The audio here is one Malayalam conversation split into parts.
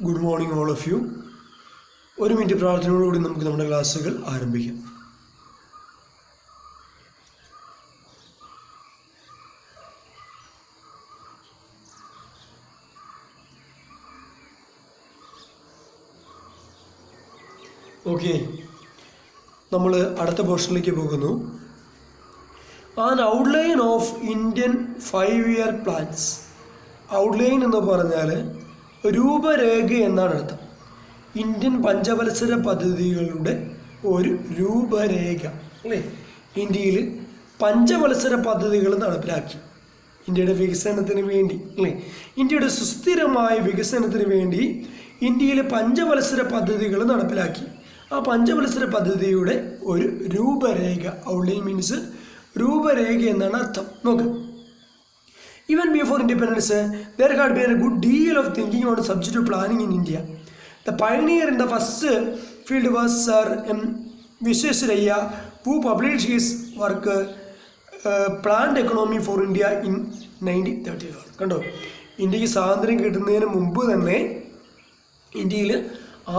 Good morning all of you. ഒരു മിനിറ്റ് പ്രാർത്ഥനയോടുകൂടി നമുക്ക് നമ്മുടെ ക്ലാസ്സുകൾ ആരംഭിക്കാം. ഓക്കെ, നമ്മൾ അടുത്ത പോർഷനിലേക്ക് പോകുന്നു. An outline of Indian 5-year plans. Outline എന്ന് പറഞ്ഞാൽ രൂപരേഖ എന്നാണ് അർത്ഥം. ഇന്ത്യൻ പഞ്ചവത്സര പദ്ധതികളുടെ ഒരു രൂപരേഖ അല്ലേ. ഇന്ത്യയിൽ പഞ്ചവത്സര പദ്ധതികൾ നടപ്പിലാക്കി ഇന്ത്യയുടെ വികസനത്തിന് വേണ്ടി അല്ലേ. ഇന്ത്യയുടെ സുസ്ഥിരമായ വികസനത്തിന് വേണ്ടി ഇന്ത്യയിൽ പഞ്ചവത്സര പദ്ധതികൾ നടപ്പിലാക്കി. ആ പഞ്ചവത്സര പദ്ധതിയുടെ ഒരു രൂപരേഖ, ഔട്ട്ലൈൻ മീൻസ് രൂപരേഖ എന്നാണ് അർത്ഥം. നോക്ക്, even before independence there had been a good deal of thinking on subject of planning in India. The pioneer in the first field was Sir M. Visvesvaraya, who published his work Planned Economy for India in 1934. കണ്ടോ, ഇന്ത്യക്ക് സ്വാതന്ത്ര്യം കിട്ടുന്നതിന് മുമ്പ് തന്നെ ഇന്ത്യയിൽ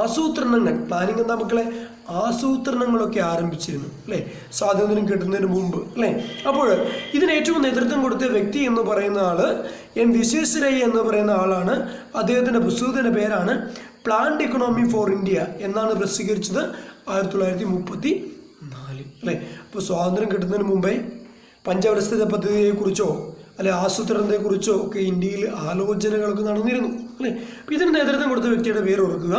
ആസൂത്രണങ്ങൾ, പ്ലാനിങ് എന്താ മക്കളെ, ആസൂത്രണങ്ങളൊക്കെ ആരംഭിച്ചിരുന്നു അല്ലേ, സ്വാതന്ത്ര്യം കിട്ടുന്നതിന് മുമ്പ് അല്ലേ. അപ്പോൾ ഇതിന് ഏറ്റവും നേതൃത്വം കൊടുത്ത വ്യക്തി എന്ന് പറയുന്ന ആൾ എം വിശ്വേശ്വരയ്യ എന്ന് പറയുന്ന ആളാണ്. അദ്ദേഹത്തിൻ്റെ പുസ്തകത്തിൻ്റെ പേരാണ് പ്ലാൻഡ് എക്കണോമി ഫോർ ഇന്ത്യ എന്നാണ് പ്രസിദ്ധീകരിച്ചത് 1934 അല്ലേ. അപ്പോൾ സ്വാതന്ത്ര്യം കിട്ടുന്നതിന് മുമ്പേ പഞ്ചവത്സര പദ്ധതിയെക്കുറിച്ചോ അല്ലെ ആസൂത്രണത്തെക്കുറിച്ചോ ഒക്കെ ഇന്ത്യയിൽ ആലോചനകളൊക്കെ നടന്നിരുന്നു അല്ലേ. അപ്പോൾ ഇതിന് നേതൃത്വം കൊടുത്ത വ്യക്തിയുടെ പേര് ഓർക്കുക,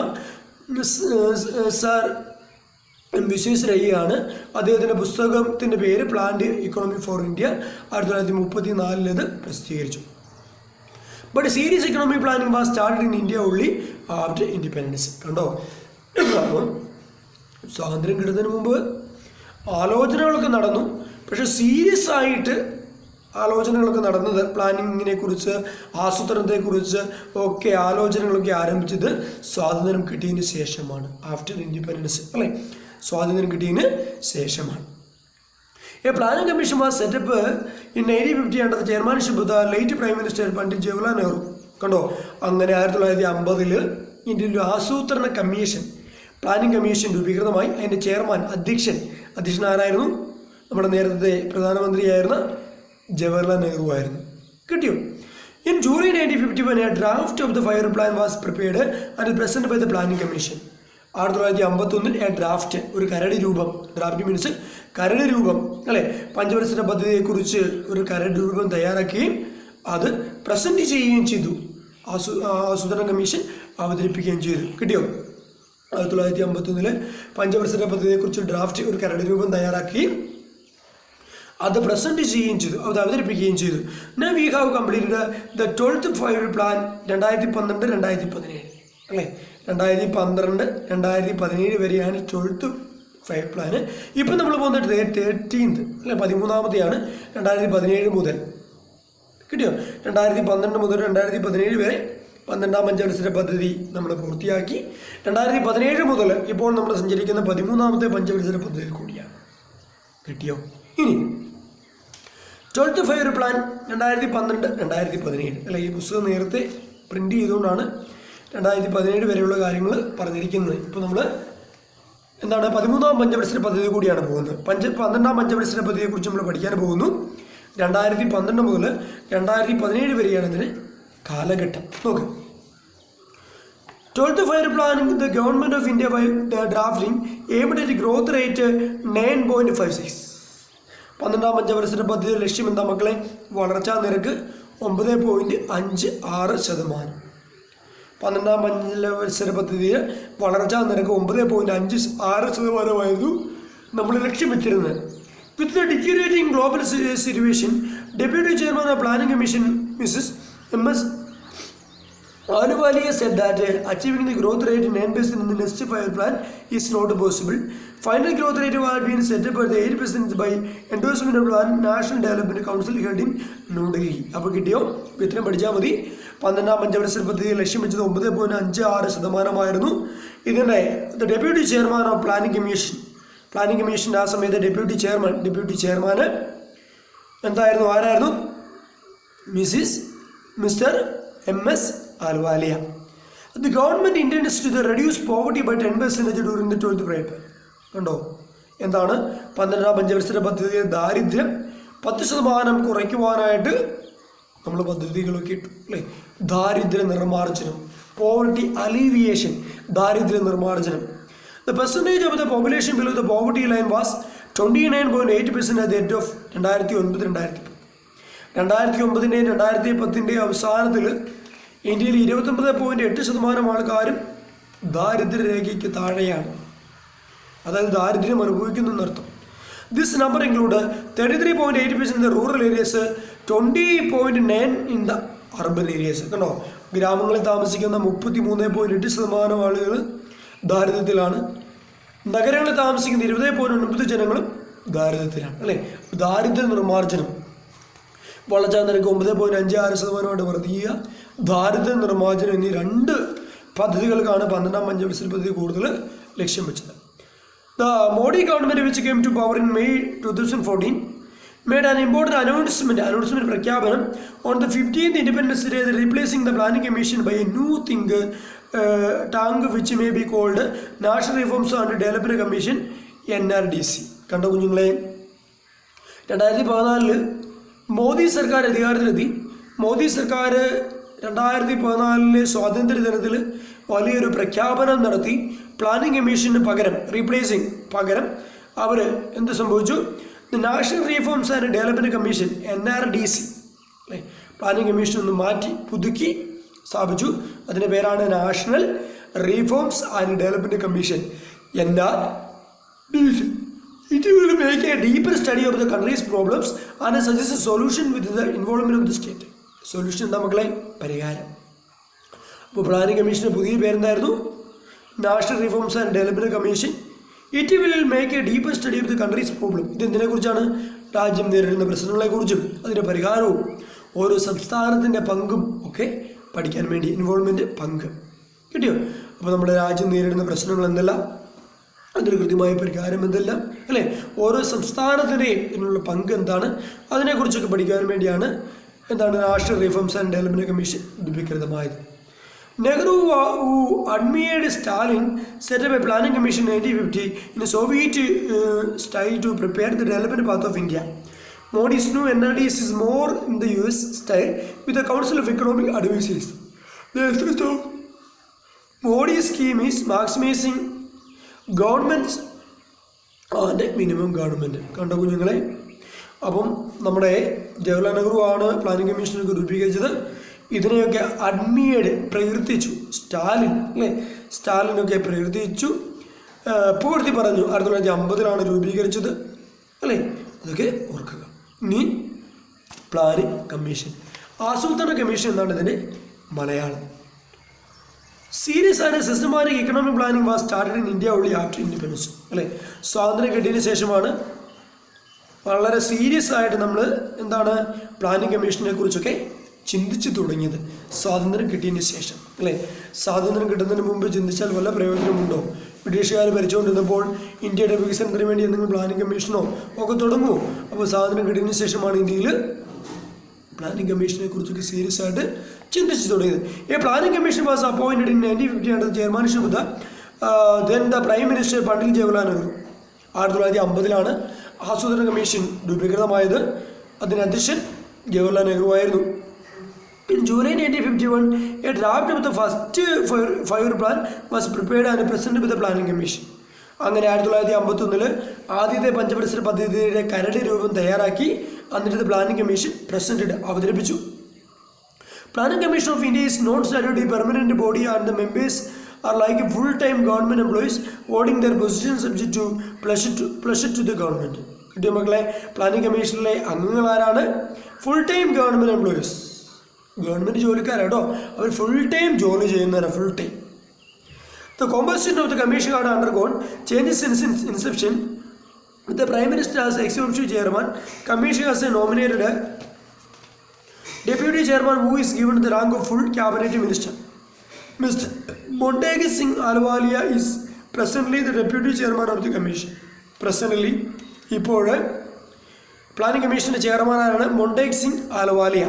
സർ എം വിശ്വേശ്വരയ്യയാണ്. അദ്ദേഹത്തിൻ്റെ പുസ്തകത്തിൻ്റെ പേര് പ്ലാൻഡ് ഇക്കോണമി ഫോർ ഇന്ത്യ. 1934 ഇത് പ്രസിദ്ധീകരിച്ചു. But serious economic planning was started in India only after independence. കണ്ടോ, അപ്പം സ്വാതന്ത്ര്യം കിട്ടുന്നതിന് മുമ്പ് ആലോചനകളൊക്കെ നടന്നു, പക്ഷെ സീരിയസ് ആയിട്ട് ആലോചനകളൊക്കെ നടന്നത് പ്ലാനിങ്ങിനെ കുറിച്ച്, ആസൂത്രണത്തെക്കുറിച്ച് ഒക്കെ ആലോചനകളൊക്കെ ആരംഭിച്ചത് സ്വാതന്ത്ര്യം കിട്ടിയതിന് ശേഷമാണ്, ആഫ്റ്റർ ഇൻഡിപെൻഡൻസ് അല്ലേ. സ്വാതന്ത്ര്യം കിട്ടിയതിന് ശേഷമാണ്. A planning commission was set up in 1950 under the chairmanship of the late prime minister Pandit Jawaharlal Nehru. കണ്ടോ, അങ്ങനെ 1950 ഇന്ത്യയിൽ ഒരു ആസൂത്രണ കമ്മീഷൻ, പ്ലാനിംഗ് കമ്മീഷൻ രൂപീകൃതമായി. അതിൻ്റെ ചെയർമാൻ, അധ്യക്ഷൻ ആരായിരുന്നു? നമ്മുടെ നേരത്തെ പ്രധാനമന്ത്രിയായിരുന്ന ജവഹർലാൽ നെഹ്റു ആയിരുന്നു. കിട്ടിയോ? In July 1951 a draft of the 5-year plan was prepared and present by the planning commission. 1951 a draft, ഒരു കരട് രൂപം, ഡ്രാഫ്റ്റ് മീൻസ് കരട് രൂപം അല്ലേ, പഞ്ചവത്സര പദ്ധതിയെക്കുറിച്ച് ഒരു കരട് രൂപം തയ്യാറാക്കുകയും അത് പ്രസന്റ് ചെയ്യുകയും ചെയ്തു. ആസൂത്രണ കമ്മീഷൻ അവതരിപ്പിക്കുകയും ചെയ്തു. കിട്ടിയോ? 1951 പഞ്ചവത്സര പദ്ധതിയെക്കുറിച്ച് ഡ്രാഫ്റ്റ്, ഒരു കരട് രൂപം തയ്യാറാക്കുകയും അത് പ്രസന്റ് ചെയ്യുകയും ചെയ്തു, അത് അവതരിപ്പിക്കുകയും ചെയ്തു. Now we have completed the 12th 5-year plan 2012-2017 അല്ലേ. 2012-2017 വരെയാണ് 12th 5-year പ്ലാൻ. ഇപ്പം നമ്മൾ പോകുന്നത് 13th അല്ലെ, 13ാമത്തെയാണ്. 2017 മുതൽ, കിട്ടിയോ? 2012 മുതൽ 2017 വരെ 12ാം പഞ്ചവത്സര പദ്ധതി നമ്മൾ പൂർത്തിയാക്കി. 2017 മുതൽ ഇപ്പോൾ നമ്മൾ സഞ്ചരിക്കുന്ന 13ാമത്തെ പഞ്ചവത്സര പദ്ധതി കൂടിയാണ്. കിട്ടിയോ? ഇനി 12th 5-year പ്ലാൻ 2012-2017 അല്ലെ. ഈ പുസ്തകം നേരത്തെ പ്രിന്റ് ചെയ്തുകൊണ്ടാണ് 2017 വരെയുള്ള കാര്യങ്ങൾ പറഞ്ഞിരിക്കുന്നത്. ഇപ്പോൾ നമ്മൾ എന്താണ്, 13ാം പഞ്ചവത്സര പദ്ധതി കൂടിയാണ് പോകുന്നത്. 12ാം പഞ്ചവത്സര പദ്ധതിയെക്കുറിച്ച് നമ്മൾ പഠിക്കാൻ പോകുന്നു. 2012 മുതൽ 2017 വരെയാണ് ഇതിന് കാലഘട്ടം. നോക്ക്, 12th 5-year plan the government of India drafting aimed at growth rate 9.56. 12ാം പഞ്ചവത്സര പദ്ധതിയുടെ ലക്ഷ്യം എന്താ മക്കളെ? വളർച്ചാ നിരക്ക് 9.56%. 12ാം പഞ്ചവത്സര പദ്ധതിയിൽ വളർച്ചാ നിരക്ക് 9.56%ആയിരുന്നു നമ്മൾ ലക്ഷ്യം വെച്ചിരുന്നത്. With the deteriorating global situation, deputy chairman of planning commission Mrs MS Ahluwalia said that achieving the growth rate 9% in the next 5-year plan is not possible. Final growth rate had been set up at 8% by endorsement of plan National Development Council held in New Delhi. അപ്പോൾ കിട്ടിയോ? ഇത്രയും പഠിച്ചാൽ മതി. 12ാം പഞ്ചവത്സര പദ്ധതി ലക്ഷ്യം വെച്ചത് 9.56%. ഇതിൻ്റെ deputy chairman of planning commission ആ സമയത്ത് ഡെപ്യൂട്ടി ചെയർമാൻ എന്തായിരുന്നു? ആരായിരുന്നു? Mister MS Ahluwalia. The government intends to reduce poverty by 10% during the 12th Five-Year Plan. കണ്ടോ എന്താണ് 12ാം പഞ്ചവത്സര പദ്ധതിയിൽ ദാരിദ്ര്യം 10% കുറയ്ക്കുവാനായിട്ട് നമ്മൾ പദ്ധതികളൊക്കെ ഇട്ടു അല്ലേ. ദാരിദ്ര്യ നിർമ്മാർജ്ജനം, പോവർട്ടി അലീവിയേഷൻ, ദാരിദ്ര്യ നിർമ്മാർജ്ജനം. The percentage of the population below the poverty line was 29.8% at the end of 2009-2010. 2009-ന്റെയും 2010-ന്റെയും അവസാനത്തിൽ ഇന്ത്യയിൽ 29.8% ആൾക്കാരും ദാരിദ്ര്യരേഖയ്ക്ക് താഴെയാണ്, അതായത് ദാരിദ്ര്യം അനുഭവിക്കുന്നു എന്നർത്ഥം. This number includes 33.8% in the rural areas, 20.9% in the urban areas. കണ്ടോ, ഗ്രാമങ്ങളിൽ താമസിക്കുന്ന 33.8% ആളുകൾ ദാരിദ്ര്യത്തിലാണ്, നഗരങ്ങളിൽ താമസിക്കുന്ന 20.9% ജനങ്ങളും ദാരിദ്ര്യത്തിലാണ് അല്ലേ. ദാരിദ്ര്യ നിർമ്മാർജ്ജനം വളർച്ചാ നിരക്ക് 9.56% വർദ്ധിക്കുക, ദാരിദ്ര്യ നിർമ്മാർജ്ജനം എന്നീ 2 പദ്ധതികൾക്കാണ് 12ാം പഞ്ചവത്സര പദ്ധതി കൂടുതൽ ലക്ഷ്യം വെച്ചത്. The Modi government, which came to power in May 2014, made an important announcement പ്രഖ്യാപനം on the 15th Independence Day, replacing the Planning Commission by a new tank which may be called National Reforms and Development Commission, NRDC. കണ്ടോ കുഞ്ഞുങ്ങളെ, 2014 മോദി സർക്കാർ അധികാരത്തിലെത്തി. മോദി സർക്കാർ 2014 സ്വാതന്ത്ര്യ ദിനത്തിൽ വലിയൊരു പ്രഖ്യാപനം നടത്തി. പ്ലാനിംഗ് കമ്മീഷന് പകരം അവർ എന്ത് സംഭവിച്ചു? National reforms and development commission NRDC അല്ലേ, പ്ലാനിംഗ് കമ്മീഷൻ ഒന്ന് മാറ്റി പുതുക്കി സ്ഥാപിച്ചു. അതിൻ്റെ പേരാണ് national reforms and development commission NRDC. It will make a deeper study of the country's problems and suggest a solution with the involvement of the state. Solution എന്താ മക്കളെ? പരിഹാരം. അപ്പോൾ പ്ലാനിംഗ് കമ്മീഷൻ്റെ പുതിയ പേരെന്തായിരുന്നു? National reforms and development commission. It will make a deeper study of the country's problem. ഇതെന്തിനെക്കുറിച്ചാണ്? രാജ്യം നേരിടുന്ന പ്രശ്നങ്ങളെക്കുറിച്ചും അതിൻ്റെ പരിഹാരവും ഓരോ സംസ്ഥാനത്തിൻ്റെ പങ്കും ഒക്കെ പഠിക്കാൻ വേണ്ടി. ഇൻവോൾവ്മെൻറ്റ്, പങ്ക് കിട്ടിയോ? അപ്പോൾ നമ്മുടെ രാജ്യം നേരിടുന്ന പ്രശ്നങ്ങൾ എന്തെല്ലാം, അതിന് കൃത്യമായ പരിഹാരം എന്തെല്ലാം അല്ലേ, ഓരോ സംസ്ഥാനത്തിൻ്റെയും ഇതിനുള്ള പങ്ക് എന്താണ്, അതിനെക്കുറിച്ചൊക്കെ പഠിക്കാൻ വേണ്ടിയാണ് എന്താണ് national reforms and development commission രൂപീകൃതമായത്. Nehru, who admired Stalin, set up a planning commission in 1950 in a Soviet style to prepare the development path of India. Modi's new NRDC is more in the US style with a Council of Economic Advisors. The essence of Modi's scheme is maximizing governments and minimum government. കണ്ടോ കുഞ്ഞുങ്ങളെ? അപ്പം നമ്മുടെ ജവഹർലാൽ നെഹ്റു ആണ് പ്ലാനിംഗ് കമ്മീഷനൊക്കെ രൂപീകരിച്ചത്. ഇതിനെയൊക്കെ പ്രകീർത്തിച്ചു സ്റ്റാലിൻ അല്ലേ, സ്റ്റാലിനൊക്കെ പ്രകീർത്തിച്ചു, പൂർത്തി പറഞ്ഞു. 1950 രൂപീകരിച്ചത് അല്ലേ, അതൊക്കെ ഓർക്കുക. ഇനി പ്ലാനിംഗ് കമ്മീഷൻ, ആസൂത്രണ കമ്മീഷൻ എന്നാണ് ഇതിൻ്റെ Malayalam. Serious and systematic economic planning was started in India only after independence അല്ലേ. സ്വാതന്ത്ര്യം കിട്ടിയതിന് ശേഷമാണ് വളരെ സീരിയസ് ആയിട്ട് നമ്മൾ എന്താണ് പ്ലാനിംഗ് കമ്മീഷനെ കുറിച്ചൊക്കെ ചിന്തിച്ചു തുടങ്ങിയത്. സ്വാതന്ത്ര്യം കിട്ടിയതിന് ശേഷം അല്ലേ. സ്വാതന്ത്ര്യം കിട്ടുന്നതിന് മുമ്പ് ചിന്തിച്ചാൽ വല്ല പ്രയോജനമുണ്ടോ? ബ്രിട്ടീഷുകാർ ഭരിച്ചുകൊണ്ടിരുന്നപ്പോൾ ഇന്ത്യയുടെ വികസനത്തിന് വേണ്ടി എന്തെങ്കിലും പ്ലാനിംഗ് കമ്മീഷനോ ഒക്കെ തുടങ്ങുമോ? അപ്പോൾ സ്വാതന്ത്ര്യം കിട്ടിയതിന് ശേഷമാണ് ഇന്ത്യയിൽ പ്ലാനിംഗ് കമ്മീഷനെ കുറിച്ചൊക്കെ സീരിയസ് ആയിട്ട് ചിന്തിച്ചു തുടങ്ങിയത്. A planning commission was appointed in 1950 under chairmanship of then the prime minister Pandit Jawaharlal Nehru. 1950 ആസൂത്രണ കമ്മീഷൻ രൂപീകൃതമായത്. അതിന് അധ്യക്ഷൻ ജവഹർലാൽ നെഹ്റു ആയിരുന്നു. In July 1951, a draft of the first five-year plan was prepared and presented with the planning commission. അങ്ങനെ 1951 ആദ്യത്തെ പഞ്ചവത്സര പദ്ധതിയുടെ കരട് രൂപം തയ്യാറാക്കി എന്നിട്ട് പ്ലാനിംഗ് കമ്മീഷൻ അവതരിപ്പിച്ചു. Planning commission of India is known statutory permanent body and the members are like full-time government employees holding their positions subject to pleasure to the government. കിട്ടിയ മക്കളെ, പ്ലാനിംഗ് കമ്മീഷനിലെ അംഗങ്ങൾ ആരാണ്? Full time government employees, government ജോലിക്കാരാട്ടോ. അവർ ഫുൾ ടൈം ജോലി ചെയ്യുന്നവരാണ്, full time. The composition of the commission had undergone changes since its inception, with the Prime Minister as executive chairman. Commission has nominated a deputy chairman who is given the rank of full cabinet minister. Mr. Montague Singh Ahluwalia is presently the deputy chairman of the commission. Presently, ഇപ്പോൾ പ്ലാനിംഗ് കമ്മീഷൻ്റെ ചെയർമാനാണ് Montagu Singh ആലുവാലിയ.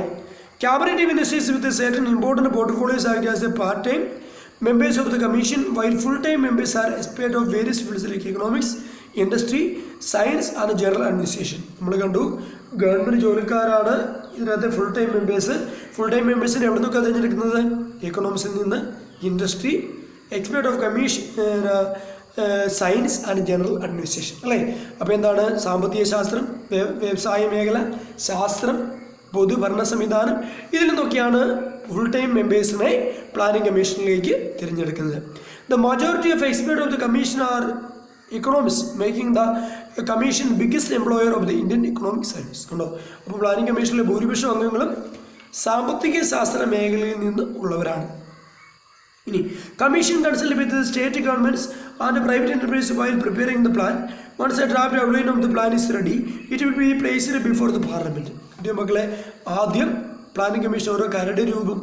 Cabinet ministers with certain important portfolios act as a part-time members of the commission, while full-time members are experts of various fields like economics, industry, science and general administration. നമ്മൾ കണ്ടു ഗവൺമെൻറ് ജോലിക്കാരാണ് ഇതിനകത്ത് ഫുൾ ടൈം മെമ്പേഴ്സിനെ എവിടെ നിന്നൊക്കെ തിരഞ്ഞെടുക്കുന്നത്? എക്കണോമിക്സിൽ നിന്ന്, industry, expert of commission, science and general administration അല്ലേ. അപ്പോൾ എന്താണ്? സാമ്പത്തിക ശാസ്ത്രം, വ്യവസായ മേഖല, ശാസ്ത്രം, പൊതുഭരണ സംവിധാനം, ഇതിൽ നിന്നൊക്കെയാണ് ഫുൾ ടൈം മെമ്പേഴ്സിനെ പ്ലാനിംഗ് കമ്മീഷനിലേക്ക് തിരഞ്ഞെടുക്കുന്നത്. The majority of expert of the commission are economics, making the commission biggest employer of the Indian economic service. കണ്ടോ? അപ്പോൾ പ്ലാനിംഗ് കമ്മീഷനിലെ ഭൂരിപക്ഷം അംഗങ്ങളും സാമ്പത്തിക ശാസ്ത്ര മേഖലയിൽ നിന്ന് ഉള്ളവരാണ്. ഇനി commission consult with state governments and private enterprise while preparing the plan. Once a draft outline of the plan is ready, it will be placed before the parliament. കിട്ടിയ മക്കളെ, ആദ്യം പ്ലാനിംഗ് കമ്മീഷൻ ഓരോ കരട് രൂപം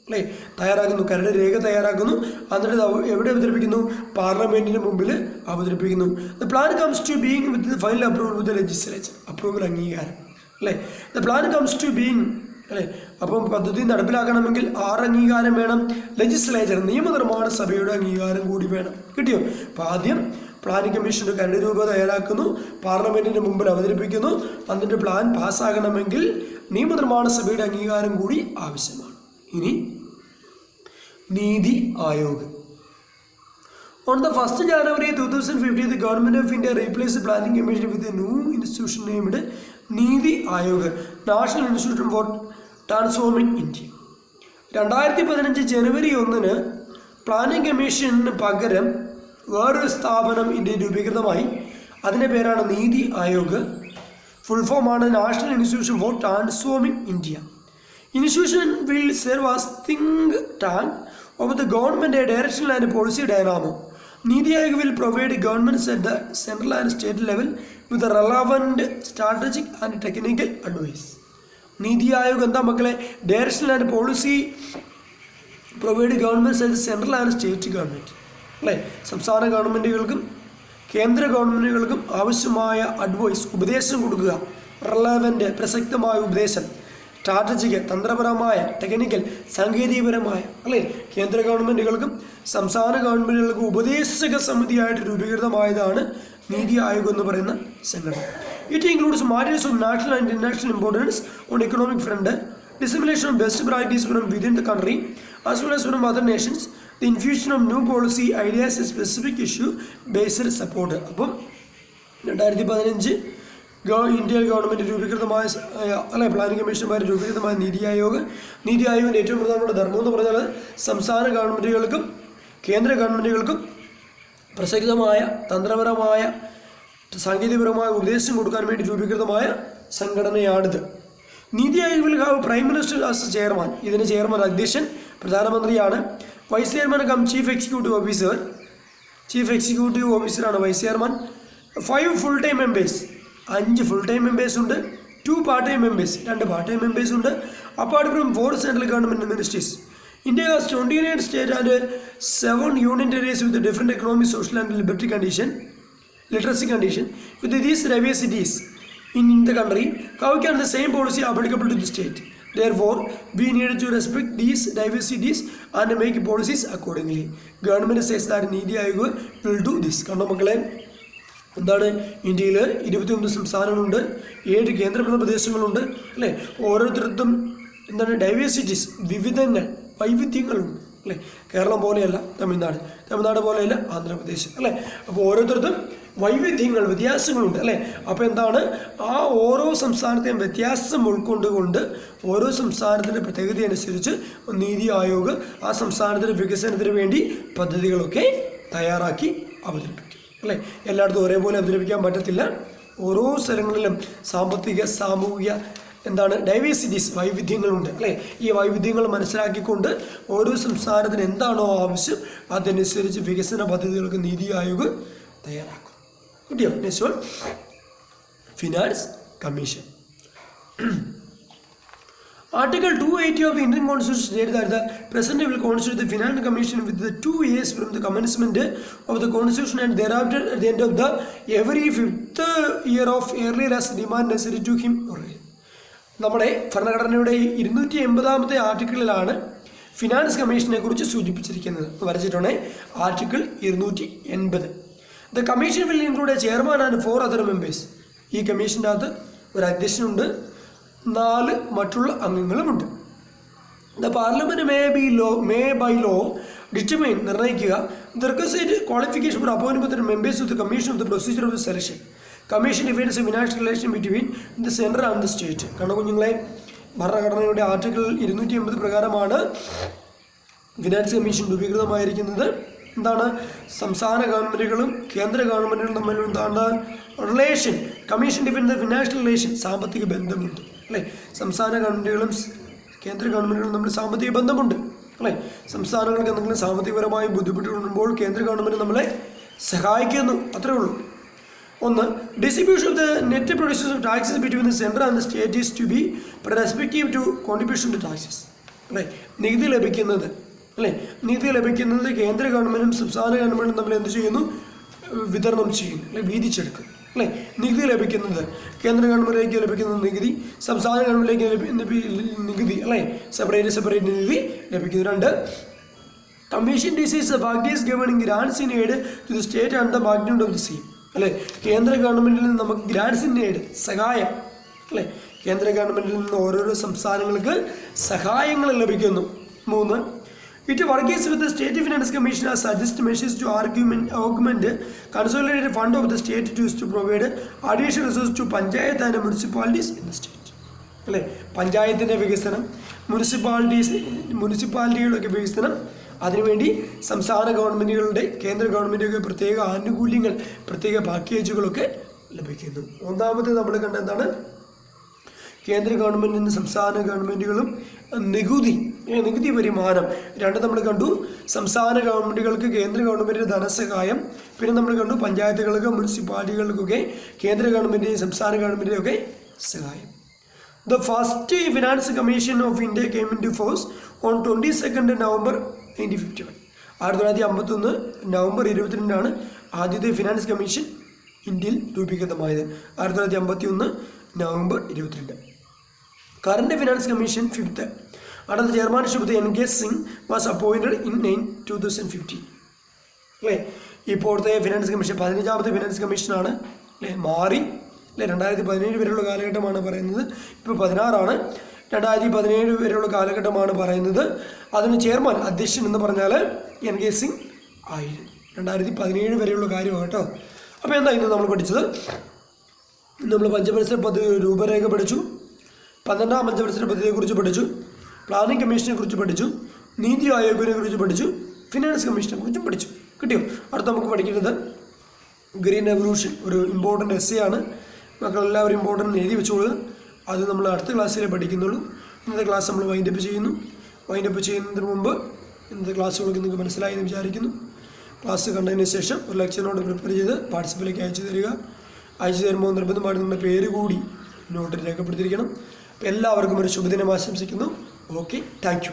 അല്ലേ തയ്യാറാക്കുന്നു, കരട് രേഖ തയ്യാറാക്കുന്നു, എന്നിട്ട് എവിടെ അവതരിപ്പിക്കുന്നു? പാർലമെൻറ്റിന് മുമ്പിൽ അവതരിപ്പിക്കുന്നു. The plan comes to being with the final approval with the legislature, approval അംഗീകാരം അല്ലേ. The plan comes to being അല്ലേ. അപ്പം പദ്ധതി നടപ്പിലാക്കണമെങ്കിൽ ആറ് അംഗീകാരം വേണം? ലെജിസ്ലേച്ചർ, നിയമനിർമ്മാണ സഭയുടെ അംഗീകാരം കൂടി വേണം. കിട്ടിയോ? അപ്പോൾ ആദ്യം പ്ലാനിംഗ് കമ്മീഷൻ്റെ കരട് രൂപ തയ്യാറാക്കുന്നു, പാർലമെൻറ്റിന് മുമ്പിൽ അവതരിപ്പിക്കുന്നു, എന്നിട്ട് പ്ലാൻ പാസ്സാകണമെങ്കിൽ നിയമനിർമ്മാണ സഭയുടെ അംഗീകാരം കൂടി ആവശ്യമാണ്. ഇനി NITI Aayog. On the 1st January 2015, the Government of India replaced the Planning Commission with a new institution named Niti Aayog, national institute for transforming India. 2015 ജനുവരി 1 പ്ലാനിംഗ് കമ്മീഷന് പകരം വേറൊരു സ്ഥാപനം ഇന്ത്യയിൽ രൂപീകൃതമായി. അതിൻ്റെ പേരാണ് നീതി ആയോഗ്. ഫുൾ ഫോമാണ് national institution for transforming India. Institution will serve as think tank of the government, a directional and policy dynamo. Niti Aayog will provide governments at the central and state level with relevant strategic and technical advice. Niti Aayog എന്താ മക്കളെ? Directional and policy provide governments at central and state government അല്ലേ. സംസ്ഥാന ഗവൺമെൻറ്റുകൾക്കും കേന്ദ്ര ഗവൺമെൻറ്റുകൾക്കും ആവശ്യമായ അഡ്വൈസ്, ഉപദേശം കൊടുക്കുക. റെലവൻറ്റ്, പ്രസക്തമായ ഉപദേശം. സ്ട്രാറ്റജിക്, തന്ത്രപരമായ, ടെക്നിക്കൽ, സാങ്കേതികപരമായ അല്ലേ. കേന്ദ്ര ഗവൺമെൻറ്റുകൾക്കും സംസ്ഥാന ഗവൺമെൻറ്റുകൾക്കും ഉപദേശക സമിതിയായിട്ട് രൂപീകൃതമായതാണ് നീതി ആയോഗ് എന്ന് പറയുന്ന സംഘടന. It includes matters of national and international importance on economic front, dissemination of best practice from within the country as well as from other nations, the infusion of new policy ideas, a specific issue based support. അപ്പം 2015 ഇന്ത്യ ഗവൺമെൻറ് രൂപീകൃതമായ അല്ലെ പ്ലാനിംഗ് കമ്മീഷനുമായി രൂപീകൃതമായ നീതി ആയോഗ്. നീതി ആയോഗിൻ്റെ ഏറ്റവും പ്രധാനപ്പെട്ട ധർമ്മം എന്ന് പറഞ്ഞാൽ സംസ്ഥാന ഗവൺമെൻറ്റുകൾക്കും കേന്ദ്ര ഗവൺമെൻറ്റുകൾക്കും പ്രസക്തമായ തന്ത്രപരമായ സാങ്കേതികപരമായ ഉപദേശം കൊടുക്കാൻ വേണ്ടി രൂപീകൃതമായ സംഘടനയാണിത്. Niti Aayog will have prime minister as chairman. ഇതിന് ചെയർമാൻ അധ്യക്ഷൻ പ്രധാനമന്ത്രിയാണ്. Vice chairman cum chief executive officer. Chief executive ഓഫീസറാണ് vice chairman. 5 full time members, 5 full time members ഉണ്ട്. 2 part time members, 2 part time members ഉണ്ട്. Apart from 4 central government ministries. India has 29 states and 7 union territories with different economic, social and literacy condition. With these diversities in the country, how can the same policy applicable to the state? Therefore, we need to respect these diversities and make policies accordingly. Government says that Niti Aayog will do this. കണ്ടോ മക്കളെ, എന്താണ്? ഇന്ത്യയിൽ 21 സംസ്ഥാനങ്ങളുണ്ട്, 7 കേന്ദ്രഭരണ പ്രദേശങ്ങളുണ്ട് അല്ലേ. ഓരോരുത്തർക്കും എന്താണ്? ഡൈവേഴ്സിറ്റീസ്, വിവിധങ്ങൾ, വൈവിധ്യങ്ങളുണ്ട് അല്ലേ. കേരളം പോലെയല്ല തമിഴ്നാട്, തമിഴ്നാട് പോലെയല്ല ആന്ധ്രാപ്രദേശ് അല്ലേ. അപ്പോൾ ഓരോരുത്തർക്കും വൈവിധ്യങ്ങൾ, വ്യത്യാസങ്ങളുണ്ട് അല്ലേ. അപ്പോൾ എന്താണ്? ആ ഓരോ സംസ്ഥാനത്തെയും വ്യത്യാസം ഉൾക്കൊണ്ടുകൊണ്ട് ഓരോ സംസ്ഥാനത്തിൻ്റെ പ്രത്യേകത അനുസരിച്ച് നീതി ആയോഗ് ആ സംസ്ഥാനത്തിൻ്റെ വികസനത്തിന് വേണ്ടി പദ്ധതികളൊക്കെ തയ്യാറാക്കി അവതരിപ്പിക്കും അല്ലേ. എല്ലായിടത്തും ഒരേപോലെ അവതരിപ്പിക്കാൻ പറ്റത്തില്ല. ഓരോ സ്ഥലങ്ങളിലും സാമ്പത്തിക, സാമൂഹിക എന്താണ് ഡൈവേഴ്സിറ്റീസ്, വൈവിധ്യങ്ങളുണ്ട് അല്ലേ. ഈ വൈവിധ്യങ്ങൾ മനസ്സിലാക്കിക്കൊണ്ട് ഓരോ സംസ്ഥാനത്തിന് എന്താണോ ആവശ്യം അതനുസരിച്ച് വികസന പദ്ധതികൾക്ക് നീതി ആയോഗ് തയ്യാറാക്കും. കിട്ടിയോ? Next one, finance commission. Article 280 of the Indian Constitution states that the President will constitute the Finance Commission with the 2 years from the commencement of the Constitution and thereafter at the end of the every 5th year of earlier as demand necessary to him or her. നമ്മുടെ ഭരണഘടനയുടെ 280ാമത്തെ ആർട്ടിക്കിളിലാണ് ഫിനാൻസ് കമ്മീഷനെ കുറിച്ച് സൂചിപ്പിച്ചിരിക്കുന്നത് വരച്ചിട്ടുണ്ടേ article 280. The commission will include a chairman and 4 other members. ഈ കമ്മീഷൻ്റെ അകത്ത് ഒരു അധ്യക്ഷനുണ്ട്, 4 മറ്റുള്ള അംഗങ്ങളുമുണ്ട്. The parliament may by law determine നിർണ്ണയിക്കുക ദ റിക്വസൈറ്റ് ക്വാളിഫിക്കേഷൻ ഫോർ അപ്പോയിൻമെന്റ് members of the commission of the procedure of the selection. Commission defines a financial relation between the central and the state. കാരണം കുഞ്ഞുങ്ങളെ, ഭരണഘടനയുടെ ആർട്ടിക്കിൾ 280 പ്രകാരമാണ് ഫിനാൻസ് കമ്മീഷൻ രൂപീകൃതമായിരിക്കുന്നത്. എന്താണ്? സംസ്ഥാന ഗവൺമെൻറ്റുകളും കേന്ദ്ര ഗവൺമെൻറ്റുകളും തമ്മിൽ എന്താണ് relation? Commission defines the financial relation, സാമ്പത്തിക ബന്ധമുണ്ട് അല്ലേ? സംസ്ഥാന ഗവൺമെൻറ്റുകളും കേന്ദ്ര ഗവൺമെൻറ്റുകളും തമ്മിൽ സാമ്പത്തിക ബന്ധമുണ്ട് അല്ലേ? സംസ്ഥാനങ്ങൾക്ക് എന്തെങ്കിലും സാമ്പത്തികപരമായി ബുദ്ധിമുട്ടുകളുമ്പോൾ കേന്ദ്ര ഗവൺമെൻറ് നമ്മളെ സഹായിക്കുന്നു, അത്രേ ഉള്ളൂ. ഒന്ന്, distribution of the net producers of taxes between the central and the state is to be respective to contribution to taxes അല്ലേ? നികുതി ലഭിക്കുന്നത് അല്ലേ? നികുതി ലഭിക്കുന്നത് കേന്ദ്ര ഗവൺമെൻറ്റും സംസ്ഥാന ഗവൺമെൻറ്റും തമ്മിൽ എന്ത് ചെയ്യുന്നു? വിതരണം ചെയ്യുന്നു അല്ലെ? വീതിച്ചെടുക്കും അല്ലേ? നികുതി ലഭിക്കുന്നത് കേന്ദ്ര ഗവൺമെൻറ്റിലേക്ക് ലഭിക്കുന്ന നികുതി സംസ്ഥാന ഗവൺമെൻറ്റിലേക്ക് നികുതി അല്ലേ? സെപ്പറേറ്റ് നികുതി ലഭിക്കുന്നു. 2, commission decides the factors governing grants in aid to the state and the magnitude of the same അല്ലേ? കേന്ദ്ര ഗവൺമെൻറ്റിൽ നിന്ന് നമുക്ക് ഗ്രാൻഡ്സ് ഇൻ എയ്ഡ്, സഹായം അല്ലേ? കേന്ദ്ര ഗവൺമെൻറ്റിൽ നിന്ന് ഓരോരോ സംസ്ഥാനങ്ങൾക്ക് സഹായങ്ങൾ ലഭിക്കുന്നു. 3, it workers with the state finance commission as suggest measures to argument consolidated fund of the state to provide additional resource to panchayat and municipalities in the state അല്ലേ? പഞ്ചായത്തിൻ്റെ വികസനം, മുനിസിപ്പാലിറ്റികളുടെ വികസനം, അതിനുവേണ്ടി സംസ്ഥാന ഗവൺമെൻറ്റുകളുടെ കേന്ദ്ര ഗവൺമെൻറ്റുകളുടെ പ്രത്യേക ആനുകൂല്യങ്ങൾ, പ്രത്യേക പാക്കേജുകളൊക്കെ ലഭിക്കുന്നു. ഒന്നാമത് നമ്മൾ കണ്ട എന്താണ്? കേന്ദ്ര ഗവൺമെൻറ്റിൽ നിന്ന് സംസ്ഥാന ഗവൺമെൻറ്റുകളും നികുതി വരുമാനം. 2 നമ്മൾ കണ്ടു സംസ്ഥാന ഗവൺമെൻറ്റുകൾക്ക് കേന്ദ്ര ഗവൺമെൻറ്റിൻ്റെ ധനസഹായം. പിന്നെ നമ്മൾ കണ്ടു പഞ്ചായത്തുകൾക്ക് മുനിസിപ്പാലിറ്റികൾക്കൊക്കെ കേന്ദ്ര ഗവൺമെൻറ്റിൻ്റെയും സംസ്ഥാന ഗവൺമെൻറ്റിൻ്റെയും ഒക്കെ സഹായം. The first finance commission of India came in to force on 22 November 1951. 1951 November 22 ആദ്യത്തെ ഫിനാൻസ് കമ്മീഷൻ ഇന്ത്യയിൽ രൂപീകൃതമായത്. 1951 November 22. Current finance commission 5th under the chairmanship of the N.K. Singh was appointed in 2015 അല്ലേ? ഇപ്പോഴത്തെ ഫിനാൻസ് കമ്മീഷൻ 15ാമത്തെ ഫിനാൻസ് കമ്മീഷനാണ് അല്ലേ? മാറി അല്ലേ? 2017 വരെയുള്ള കാലഘട്ടമാണ് പറയുന്നത്. ഇപ്പോൾ 16 2017 വരെയുള്ള കാലഘട്ടമാണ് പറയുന്നത്. അതിന് ചെയർമാൻ, അധ്യക്ഷൻ എന്ന് പറഞ്ഞാൽ N.K. Singh ആയിരുന്നു. 2017 വരെയുള്ള കാര്യമാണ് കേട്ടോ. അപ്പോൾ എന്താ ഇന്ന് നമ്മൾ പഠിച്ചത്? നമ്മൾ പഞ്ചവത്സര പദ്ധതി രൂപരേഖ പഠിച്ചു, 12ാം പഞ്ചവത്സര പദ്ധതിയെക്കുറിച്ച് പഠിച്ചു, പ്ലാനിംഗ് കമ്മീഷനെ കുറിച്ച് പഠിച്ചു, നീതി ആയോഗിനെ കുറിച്ച് പഠിച്ചു, ഫിനാൻസ് കമ്മീഷനെ കുറിച്ചും പഠിച്ചു. കിട്ടിയോ? അടുത്ത നമുക്ക് പഠിക്കുന്നത് ഗ്രീൻ റെവല്യൂഷൻ, ഒരു ഇമ്പോർട്ടൻ്റ് എസ്സേ ആണ്. മക്കളെല്ലാവരും ഇമ്പോർട്ടൻ്റ് എഴുതി വെച്ചോളുക. അത് നമ്മൾ അടുത്ത ക്ലാസ്സിലേ പഠിക്കുന്നുള്ളൂ. ഇന്നത്തെ ക്ലാസ് നമ്മൾ വൈൻഡപ്പ് ചെയ്യുന്നു. വൈൻഡപ്പ് ചെയ്യുന്നതിന് മുമ്പ് ഇന്നത്തെ ക്ലാസ്സുകളൊക്കെ നിങ്ങൾക്ക് മനസ്സിലായി എന്ന് വിചാരിക്കുന്നു. ക്ലാസ് കണ്ടതിന് ശേഷം ഒരു ലെക്ചറിനോട് പ്രിപ്പയർ ചെയ്ത് വാട്സപ്പിലേക്ക് അയച്ചു തരിക. അയച്ചു തരുമ്പോൾ നിർബന്ധമായിട്ട് നിങ്ങളുടെ പേര് കൂടി നോട്ടിൽ രേഖപ്പെടുത്തിയിരിക്കണം. അപ്പോൾ എല്ലാവർക്കും ഒരു ശുഭദിനം ആശംസിക്കുന്നു. Okay, thank you.